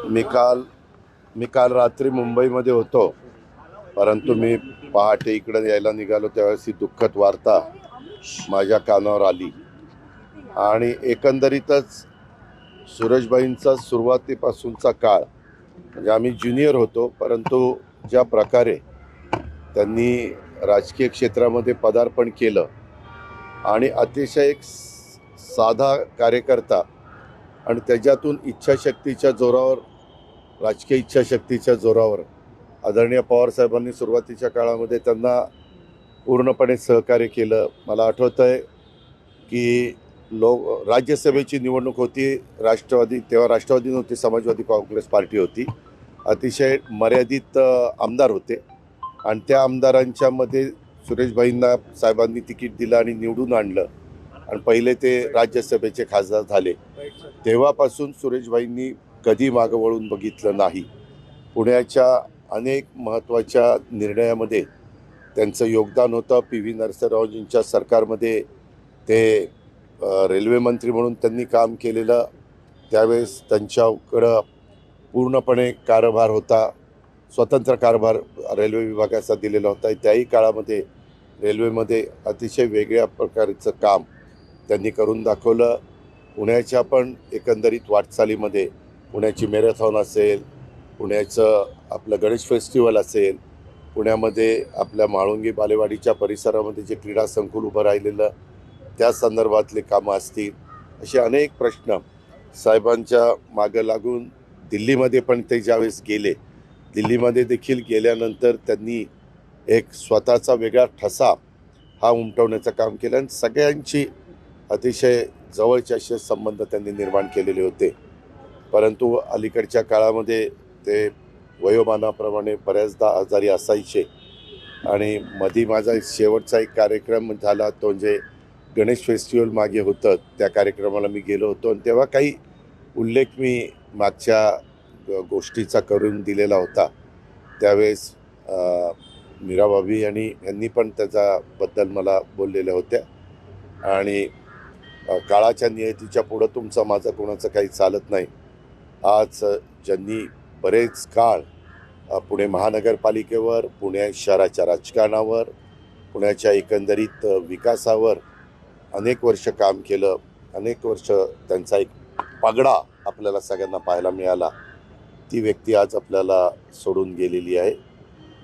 मी काल मी काल रात्री मुंबईमध्ये होतो, परंतु मी पहाटे इकडे यायला निघालो त्यावेळेस ही दुःखद वार्ता माझ्या कानावर आली आणि एकंदरीतच सुरेशबाईंचा सुरुवातीपासूनचा काळ म्हणजे आम्ही ज्युनियर होतो, परंतु ज्या प्रकारे त्यांनी राजकीय क्षेत्रामध्ये पदार्पण केलं आणि अतिशय एक साधा कार्यकर्ता आणि त्याच्यातून इच्छाशक्तीच्या जोरावर राजकीय इच्छाशक्तीच्या जोरावर आदरणीय पवारसाहेबांनी सुरुवातीच्या काळामध्ये त्यांना पूर्णपणे सहकार्य केलं. मला आठवतं आहे की राज्यसभेची निवडणूक होती, तेव्हा राष्ट्रवादी नव्हती, समाजवादी काँग्रेस पार्टी होती. अतिशय मर्यादित आमदार होते आणि त्या आमदारांच्यामध्ये सुरेशभाईंना साहेबांनी तिकीट दिलं आणि निवडून आणलं आणि पहिले ते राज्यसभेचे खासदार झाले. तेव्हापासून सुरेशभाईंनी कधी मागं वळून बघितलं नाही. पुण्याच्या अनेक महत्त्वाच्या निर्णयामध्ये त्यांचं योगदान होतं. PV नरसिंहरावजींच्या सरकारमध्ये ते रेल्वे मंत्री म्हणून त्यांनी काम केलेलं. त्यावेळेस त्यांच्याकडं पूर्णपणे कारभार होता, स्वतंत्र कारभार रेल्वे विभागाचा दिलेला होता. त्याही काळामध्ये रेल्वेमध्ये अतिशय वेगळ्या प्रकारचं काम त्यांनी करून दाखवलं. पुण्याच्या पण एकंदरीत वाटचालीमध्ये पुण्याची मॅरेथॉन असेल, पुण्याचं आपलं गणेश फेस्टिवल असेल, पुण्यामध्ये आपल्या म्हाळुंगी बालेवाडीच्या परिसरामध्ये जे क्रीडा संकुल उभं राहिलेलं त्या संदर्भातले कामं असतील, असे अनेक प्रश्न साहेबांच्या मागं लागून दिल्लीमध्ये पण ते ज्यावेळेस गेले, दिल्लीमध्ये देखील गेल्यानंतर त्यांनी एक स्वतःचा वेगळा ठसा हा उमटवण्याचं काम केलं आणि सगळ्यांची अतिशय जवळचे असे संबंध त्यांनी निर्माण केलेले होते. परंतु अलीकडच्या काळामध्ये ते वयोमानाप्रमाणे बऱ्याचदा आजारी असायचे आणि मधी माझा शेवटचा एक कार्यक्रम झाला, तो म्हणजे गणेश फेस्टिवल मागे होतं, त्या कार्यक्रमाला मी गेलो होतो आणि तेव्हा काही उल्लेख मी मागच्या गोष्टीचा करून दिलेला होता. त्यावेळेस मीराबाबी यांनी पण त्याच्याबद्दल मला बोललेल्या होत्या आणि काळाच्या नियतीच्या पुढं तुमचं माझं कोणाचं काही चालत नाही. आज ज्यांनी बरेच काळ पुणे महानगरपालिकेवर, पुणे शहराच्या राजकारणावर, पुण्याच्या एकंदरीत विकासावर अनेक वर्ष काम केलं, अनेक वर्ष त्यांचा एक पगडा आपल्याला सगळ्यांना पाहायला मिळाला, ती व्यक्ती आज आपल्याला सोडून गेलेली आहे.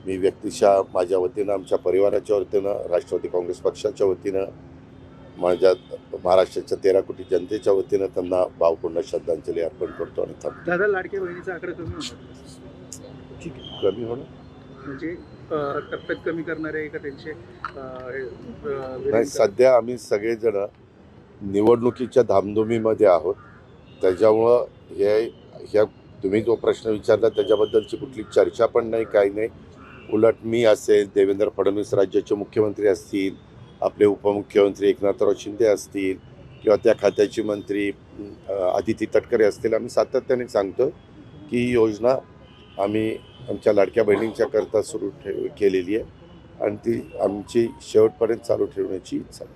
मी व्यक्तिशः माझ्या वतीनं, आमच्या परिवाराच्या वतीनं, राष्ट्रवादी काँग्रेस पक्षाच्या वतीनं, माझ्या महाराष्ट्राच्या 13 कोटी जनतेच्या वतीनं त्यांना भावपूर्ण श्रद्धांजली अर्पण करतो आणि थांबतो. दादा, लाडक्या बहिणीचा आकडा कमी होणार, ठीक कमी होणं म्हणजे टप्प्यात कमी करणार आहे का त्यांचे? नाही, सध्या आम्ही सगळेजण निवडणुकीच्या धामधुमीमध्ये आहोत. त्याच्यामुळं ह्या तुम्ही जो प्रश्न विचारला त्याच्याबद्दलची कुठली चर्चा पण नाही, काही नाही. उलट मी असेल, देवेंद्र फडणवीस राज्याचे मुख्यमंत्री असतील, आपले उपमुख्यमंत्री एकनाथराव शिंदे असतील किंवा त्या खात्याचे मंत्री आदिती तटकरे असतील, आम्ही सातत्याने सांगतो की ही योजना आम्ही आमच्या लाडक्या बहिणींच्या करता सुरू केलेली आहे आणि ती आमची शेवटपर्यंत चालू ठेवण्याची इच्छा आहे.